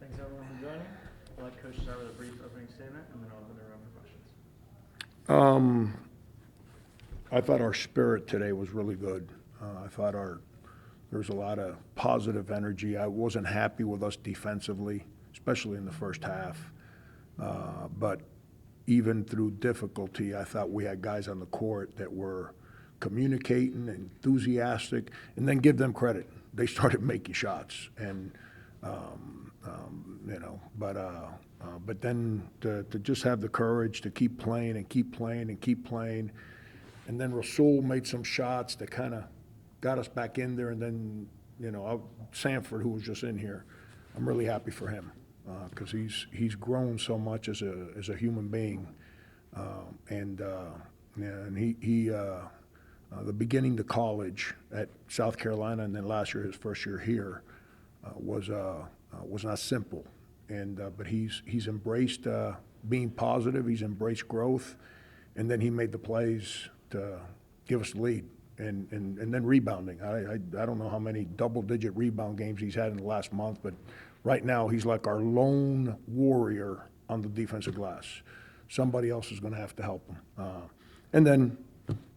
Thanks everyone for joining. I'll let Coach start with a brief opening statement, and then I'll open the room for questions. I thought our spirit today was really good. I thought there was a lot of positive energy. I wasn't happy with us defensively, especially in the first half. But even through difficulty, I thought we had guys on the court that were communicating, enthusiastic, and then give them credit. They started making shots, and but then to just have the courage to keep playing and keep playing and keep playing. And then Rasul made some shots that kind of got us back in there. And then, Sanford, who was just in here, I'm really happy for him because he's grown so much as a human being. The beginning to college at South Carolina and then last year, his first year here, was not simple. But he's embraced being positive. He's embraced growth. And then he made the plays to give us the lead, and then rebounding. I don't know how many double-digit rebound games he's had in the last month, but right now he's like our lone warrior on the defensive glass. Somebody else is going to have to help him. And then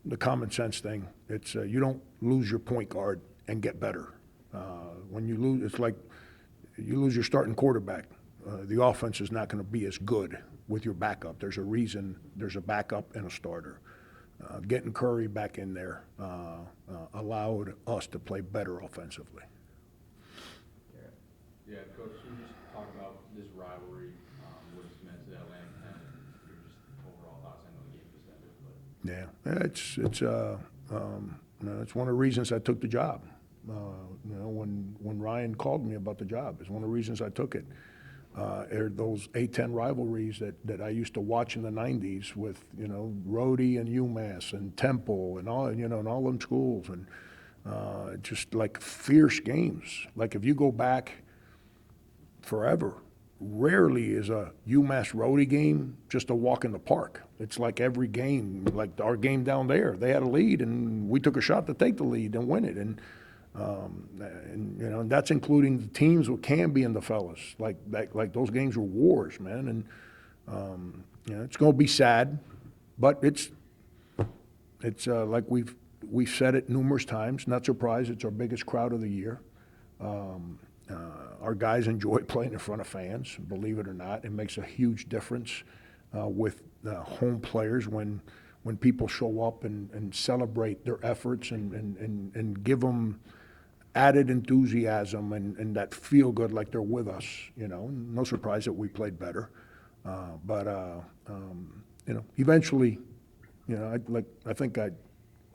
the common sense thing, it's you don't lose your point guard and get better. When you lose, it's like you lose your starting quarterback. The offense is not going to be as good with your backup. There's a reason there's a backup and a starter. Getting Curry back in there allowed us to play better offensively. Yeah, Coach, can you just talk about this rivalry, what it's meant to Atlantic 10, and your just overall thoughts? I know the game just ended, but It's one of the reasons I took the job. When Ryan called me about the job, it's one of the reasons I took it. Those A-10 rivalries that I used to watch in the 90s with, Rhode and UMass and Temple and all, and all them schools, and just like fierce games. Like if you go back forever, rarely is a UMass Rhode game just a walk in the park. It's like every game, like our game down there, they had a lead and we took a shot to take the lead and win it. And that's including the teams with Canby and the fellas. Like those games were wars, man. And it's going to be sad, but it's like we've said it numerous times. Not surprised, it's our biggest crowd of the year. Our guys enjoy playing in front of fans, believe it or not. It makes a huge difference with home players when people show up and celebrate their efforts and give them added enthusiasm and that feel good like they're with us. No surprise that we played better. Eventually, I think I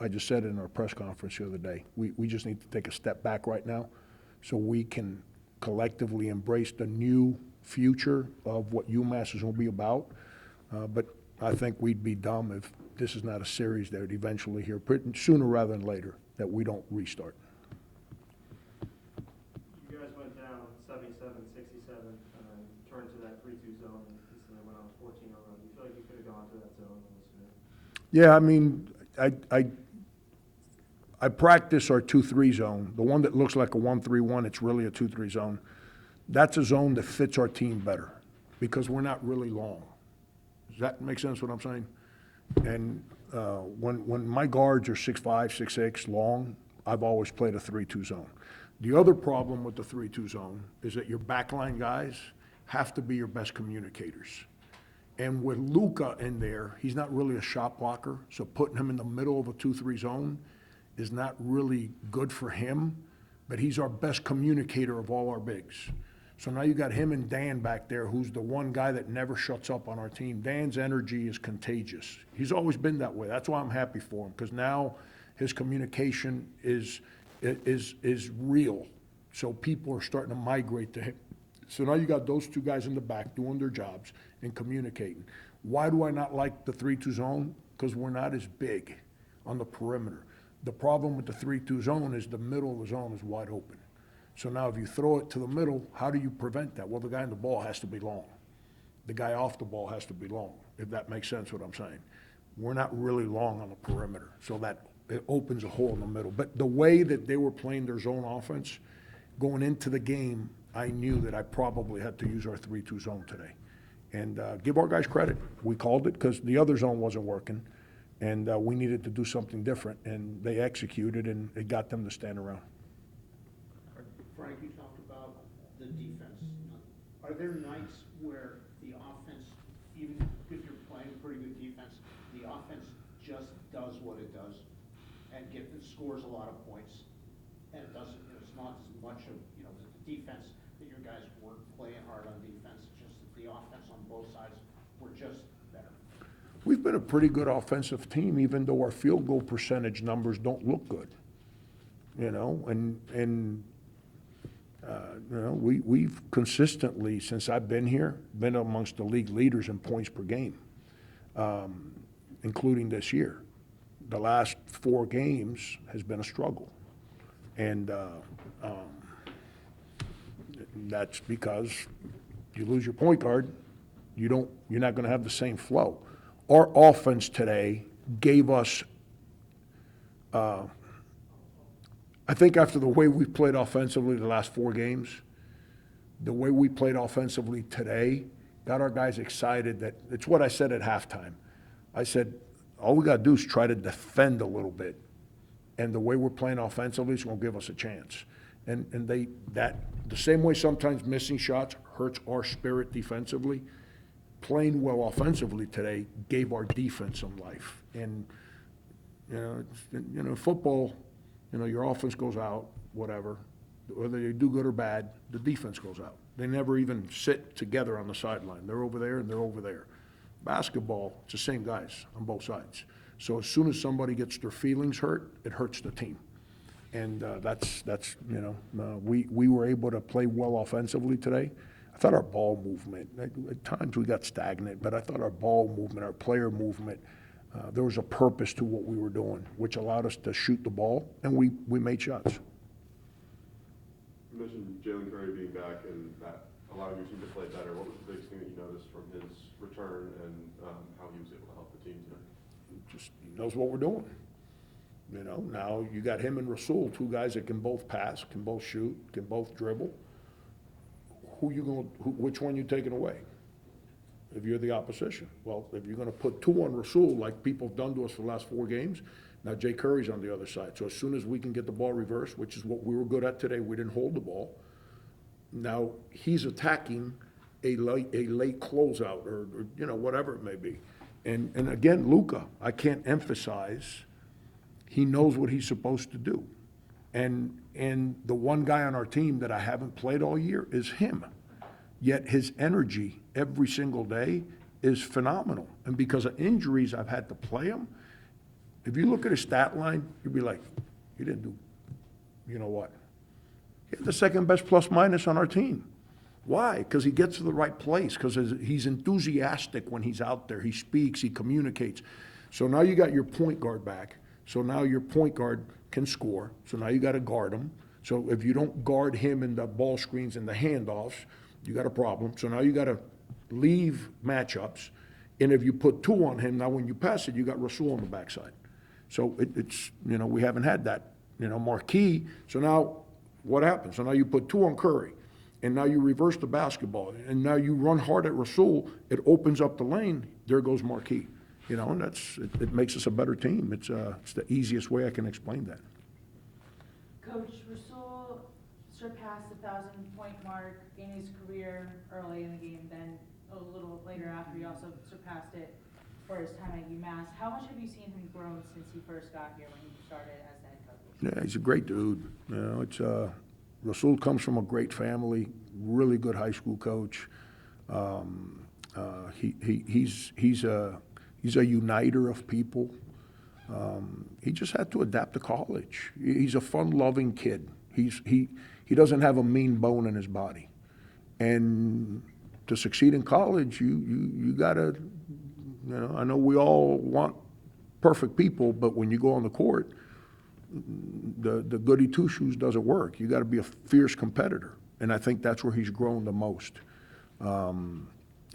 just said in our press conference the other day, we just need to take a step back right now so we can collectively embrace the new future of what UMass is going to be about. But I think we'd be dumb if this is not a series that would eventually here, sooner rather than later, that we don't restart. You guys went down 77-67 and then turned to that 3-2 zone and instantly went on a 14-0 run. Do you feel like you could have gone to that zone in this minute? Yeah, I mean, I practice our 2-3 zone. The one that looks like a 1-3-1, it's really a 2-3 zone. That's a zone that fits our team better because we're not really long. Does that make sense what I'm saying? And when my guards are 6'5", 6'6", long, I've always played a 3-2 zone. The other problem with the 3-2 zone is that your backline guys have to be your best communicators. And with Luka in there, he's not really a shot blocker, so putting him in the middle of a 2-3 zone is not really good for him, but he's our best communicator of all our bigs. So now you got him and Dan back there, who's the one guy that never shuts up on our team. Dan's energy is contagious. He's always been that way. That's why I'm happy for him, because now his communication is real. So people are starting to migrate to him. So now you got those two guys in the back doing their jobs and communicating. Why do I not like the 3-2 zone? Because we're not as big on the perimeter. The problem with the 3-2 zone is the middle of the zone is wide open. So now if you throw it to the middle, how do you prevent that? Well, the guy in the ball has to be long. The guy off the ball has to be long, if that makes sense what I'm saying. We're not really long on the perimeter, so that it opens a hole in the middle. But the way that they were playing their zone offense, going into the game, I knew that I probably had to use our 3-2 zone today. And give our guys credit. We called it because the other zone wasn't working, and we needed to do something different, and they executed, and it got them to stand around. Frank, you talked about the defense. Are there nights where the offense, even if you're playing pretty good defense, the offense just does what it does and scores a lot of points, and it doesn't, it's not as much of, the defense, that your guys weren't playing hard on defense, it's just that the offense on both sides were just better? We've been a pretty good offensive team, even though our field goal percentage numbers don't look good. We've consistently, since I've been here, been amongst the league leaders in points per game, including this year. The last 4 games has been a struggle. And that's because you lose your point guard, you're not gonna have the same flow. Our offense today gave us, I think after the way we played offensively the last 4 games, the way we played offensively today got our guys excited. That it's what I said at halftime. I said, all we gotta do is try to defend a little bit. And the way we're playing offensively is gonna give us a chance. And the same way sometimes missing shots hurts our spirit defensively, playing well offensively today gave our defense some life. And, football, your offense goes out, whatever. Whether you do good or bad, the defense goes out. They never even sit together on the sideline. They're over there and they're over there. Basketball, it's the same guys on both sides. So as soon as somebody gets their feelings hurt, it hurts the team. And we were able to play well offensively today. I thought our ball movement, at times we got stagnant, but I thought our ball movement, our player movement, there was a purpose to what we were doing, which allowed us to shoot the ball, and we made shots. You mentioned Jalen Curry being back and that allowing your team to play better. What was the biggest thing that you noticed from his return and how he was able to help the team today? Just he knows what we're doing. Now you got him and Rasul, 2 guys that can both pass, can both shoot, can both dribble. Which one you taking away? If you're the opposition. Well, if you're gonna put 2 on Rasul, like people have done to us for the last 4 games, now Jay Curry's on the other side. So as soon as we can get the ball reversed, which is what we were good at today, we didn't hold the ball. Now he's attacking a late closeout or whatever it may be. And again, Luka, I can't emphasize, he knows what he's supposed to do. And the one guy on our team that I haven't played all year is him. Yet his energy every single day is phenomenal. And because of injuries, I've had to play him. If you look at his stat line, you'd be like, he didn't do, you know what? He had the second best plus minus on our team. Why? Because he gets to the right place, because he's enthusiastic when he's out there. He speaks, he communicates. So now you got your point guard back. So now your point guard can score. So now you got to guard him. So if you don't guard him in the ball screens and the handoffs, you got a problem. So now you got to leave matchups. And if you put 2 on him, now when you pass it, you got Rasul on the backside. So it's, we haven't had that, marquee. So now what happens? So now you put 2 on Curry. And now you reverse the basketball. And now you run hard at Rasul. It opens up the lane. There goes Marquis. And it makes us a better team. It's the easiest way I can explain that. Coach, Rasul surpassed the 1,000-point mark in his career early in the game. Then a little later after, he also surpassed it for his time at UMass. How much have you seen him grow since he first got here when he started as the head coach? Yeah, he's a great dude. Rasul comes from a great family, really good high school coach. He's a uniter of people. He just had to adapt to college. He's a fun-loving kid. He doesn't have a mean bone in his body. And to succeed in college, you gotta, I know we all want perfect people, but when you go on the court, the goody two-shoes doesn't work. You got to be a fierce competitor, and I think that's where he's grown the most. He's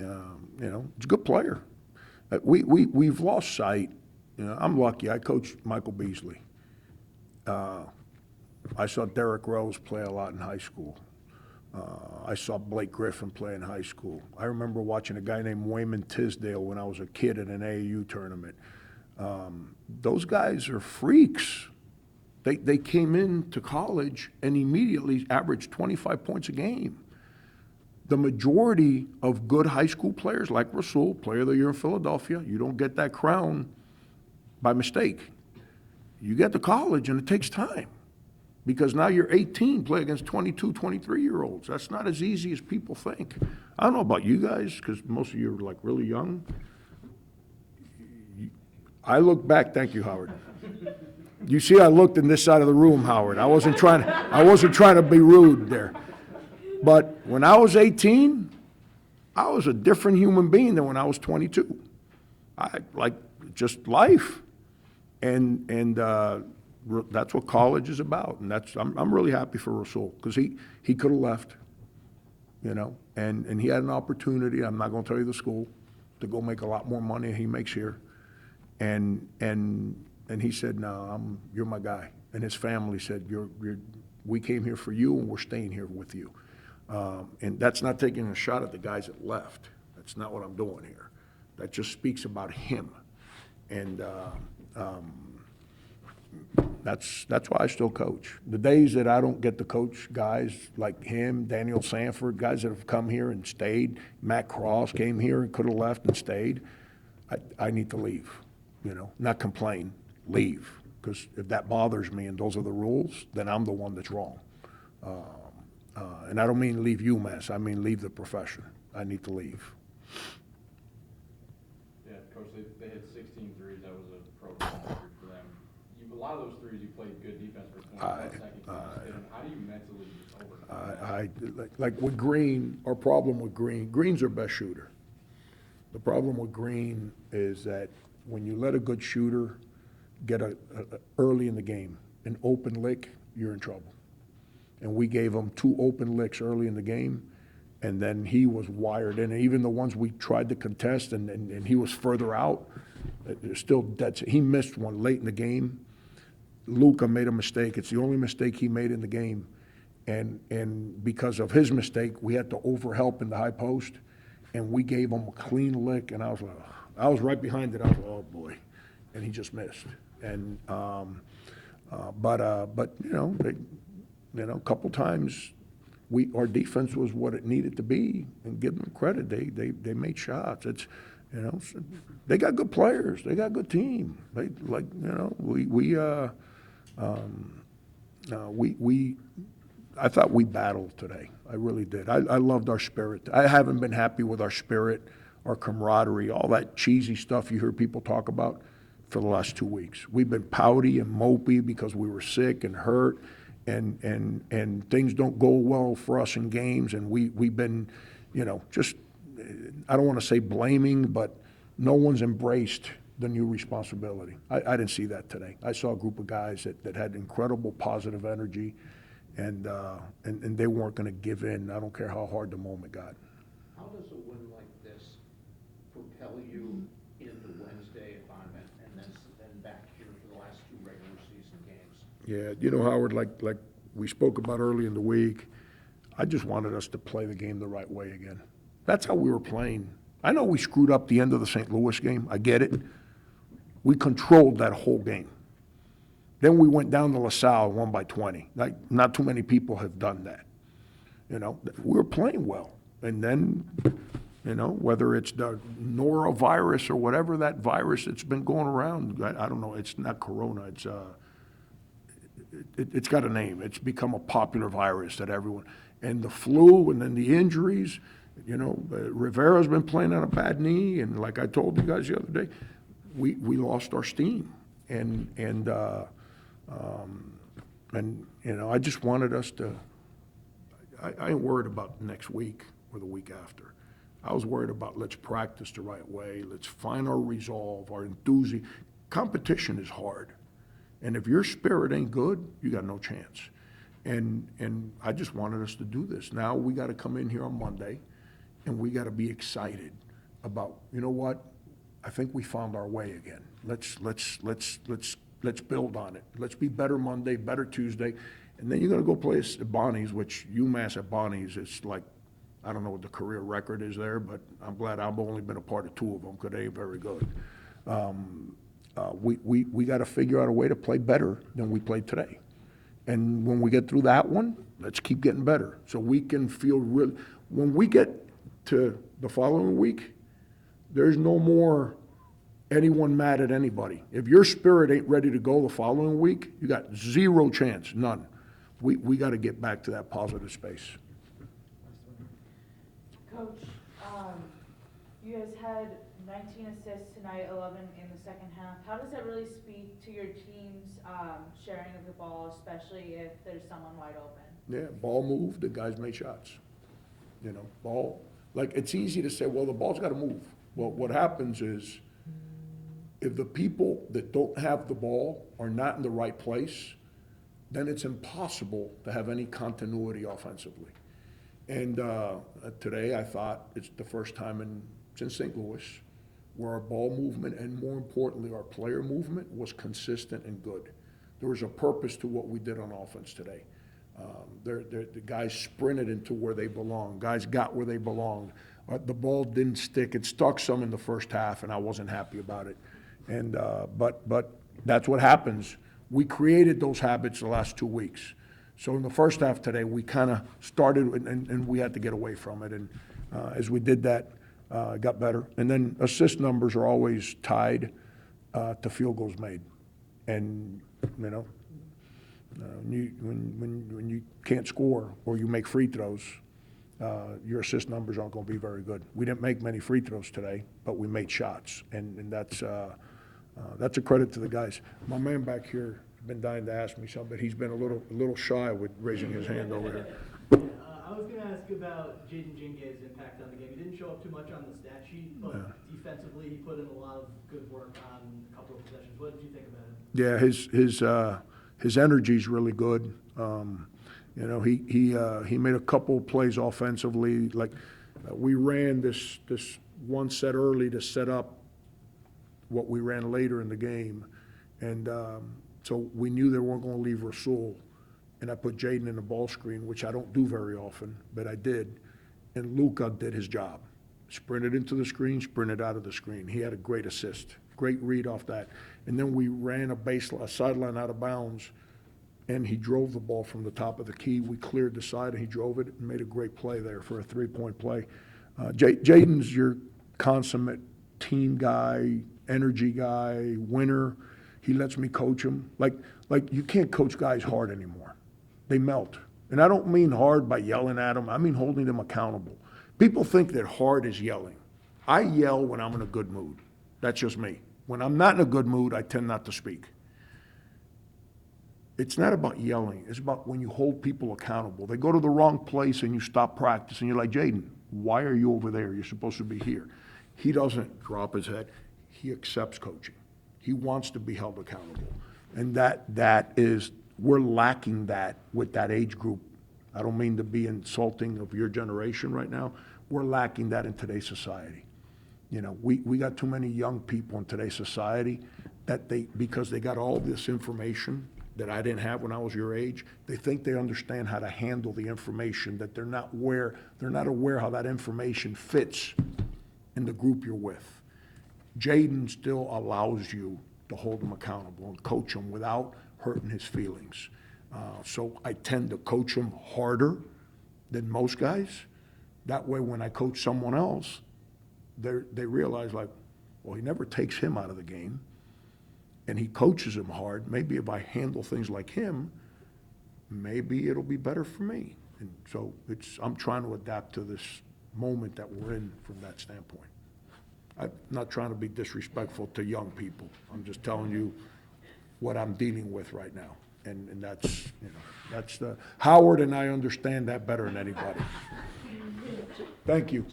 a good player. We've lost sight. I'm lucky. I coached Michael Beasley. I saw Derrick Rose play a lot in high school. I saw Blake Griffin play in high school. I remember watching a guy named Wayman Tisdale when I was a kid at an AAU tournament. Those guys are freaks. They came into college and immediately averaged 25 points a game. The majority of good high school players, like Rasul, Player of the Year in Philadelphia, you don't get that crown by mistake. You get to college and it takes time. Because now you're 18, play against 22, 23-year-olds. That's not as easy as people think. I don't know about you guys, because most of you are like really young. I look back, thank you, Howard. You see, I looked in this side of the room, Howard. I wasn't trying to be rude there. But when I was 18, I was a different human being than when I was 22. I like just life. And that's what college is about, and I'm really happy for Rasul because he could have left, you know, and he had an opportunity. I'm not going to tell you the school to go make a lot more money than he makes here, and he said, "No, you're my guy," and his family said, "We came here for you, and we're staying here with you," and that's not taking a shot at the guys that left. That's not what I'm doing here. That just speaks about him, and. That's why I still coach. The days that I don't get to coach guys like him, Daniel Sanford, guys that have come here and stayed, Matt Cross came here and could have left and stayed, I need to leave, you know, not complain, leave. Because if that bothers me and those are the rules, then I'm the one that's wrong. And I don't mean leave UMass, I mean leave the profession. I need to leave. Yeah, Coach, they hit 16 threes. That was a program record for them. A lot of those threes, you played good defense for 21 seconds. How do you mentally overcome that? Like with Green, our problem with Green's our best shooter. The problem with Green is that when you let a good shooter get early in the game, an open lick, you're in trouble. And we gave him 2 open licks early in the game, and then he was wired in. And even the ones we tried to contest and he was further out, still dead. He missed one late in the game. Luka made a mistake. It's the only mistake he made in the game. And because of his mistake, we had to overhelp in the high post, and we gave him a clean lick, and I was like, I was right behind it. I was like, oh, boy. And he just missed. And, but you know, a couple times our defense was what it needed to be, and give them credit. They made shots. It's, you know, they got good players. They got a good team. They, like, you know, I thought we battled today. I really did. I loved our spirit. I haven't been happy with our spirit, our camaraderie, all that cheesy stuff you hear people talk about for the last 2 weeks. We've been pouty and mopey because we were sick and hurt, and things don't go well for us in games, and we've been, you know, just, I don't want to say blaming, but no one's embraced the new responsibility. I didn't see that today. I saw a group of guys that had incredible positive energy, and they weren't going to give in. I don't care how hard the moment got. How does a win like this propel you into Wednesday if I'm and then back here for the last 2 regular season games? Yeah, you know, Howard, like we spoke about early in the week, I just wanted us to play the game the right way again. That's how we were playing. I know we screwed up the end of the St. Louis game. I get it. We controlled that whole game. Then we went down to LaSalle and won by 20. Like, not too many people have done that. You know, we were playing well. And then, you know, whether it's the norovirus or whatever that virus that's been going around, I don't know, it's not corona, it's got a name. It's become a popular virus that everyone, and the flu and then the injuries, you know, Rivera's been playing on a bad knee, and like I told you guys the other day, we lost our steam, and you know, I just wanted us to. I ain't worried about next week or the week after. I was worried about let's practice the right way, let's find our resolve, our enthusiasm. Competition is hard, and if your spirit ain't good, you got no chance. And I just wanted us to do this. Now we got to come in here on Monday, and we got to be excited about, you know what? I think we found our way again. Let's build on it. Let's be better Monday, better Tuesday, And then you're gonna go play us at Bonnie's, which UMass at Bonnie's is like, I don't know what the career record is there, but I'm glad I've only been a part of 2 of them, because they ain't very good. We gotta figure out a way to play better than we played today. And when we get through that one, let's keep getting better, so we can feel real. When we get to the following week, there's no more anyone mad at anybody. If your spirit ain't ready to go the following week, you got 0 chance, none. We gotta get back to that positive space. Coach, you guys had 19 assists tonight, 11 in the second half. How does that really speak to your team's sharing of the ball, especially if there's someone wide open? Yeah, ball moved, the guys made shots. You know, ball, like, it's easy to say, well, the ball's gotta move. Well, what happens is, if the people that don't have the ball are not in the right place, then it's impossible to have any continuity offensively. And today, I thought it's the first time since St. Louis where our ball movement, and more importantly, our player movement, was consistent and good. There was a purpose to what we did on offense today. The guys sprinted into where they belong. Guys got where they belonged. The ball didn't stick. It stuck some in the first half, and I wasn't happy about it. And but that's what happens. We created those habits the last 2 weeks. So in the first half today, we kind of started, and we had to get away from it. And as we did that, it got better. And then assist numbers are always tied to field goals made. And, you know, when you can't score or you make free throws, your assist numbers aren't going to be very good. We didn't make many free throws today, but we made shots. And that's a credit to the guys. My man back here has been dying to ask me something, but he's been a little shy with raising his hand over here. I was going to ask about Jaden Jinge's impact on the game. He didn't show up too much on the stat sheet, but defensively, he put in a lot of good work on a couple of possessions. What did you think about him? Yeah, his energy's really good. You know, he made a couple plays offensively. Like we ran this one set early to set up what we ran later in the game, and so we knew they weren't going to leave Rasul. And I put Jaden in the ball screen, which I don't do very often, but I did. And Luka did his job. Sprinted into the screen, sprinted out of the screen. He had a great assist, great read off that. And then we ran a sideline out of bounds, and he drove the ball from the top of the key. We cleared the side, and he drove it and made a great play there for a 3-point play. Jaden's your consummate team guy, energy guy, winner. He lets me coach him. Like you can't coach guys hard anymore. They melt. And I don't mean hard by yelling at them. I mean holding them accountable. People think that hard is yelling. I yell when I'm in a good mood. That's just me. When I'm not in a good mood, I tend not to speak. It's not about yelling. It's about when you hold people accountable. They go to the wrong place and you stop practicing. You're like, Jaden, why are you over there? You're supposed to be here. He doesn't drop his head. He accepts coaching. He wants to be held accountable. And that is, we're lacking that with that age group. I don't mean to be insulting of your generation right now. We're lacking that in today's society. You know, we got too many young people in today's society that because they got all this information that I didn't have when I was your age, they think they understand how to handle the information, that they're not aware how that information fits in the group you're with. Jaden still allows you to hold him accountable and coach him without hurting his feelings. So I tend to coach him harder than most guys. That way when I coach someone else, they realize like, well, he never takes him out of the game and he coaches him hard. Maybe if I handle things like him, maybe it'll be better for me. And so I'm trying to adapt to this moment that we're in from that standpoint. I'm not trying to be disrespectful to young people. I'm just telling you what I'm dealing with right now. And that's, you know, that's Howard and I understand that better than anybody. Thank you.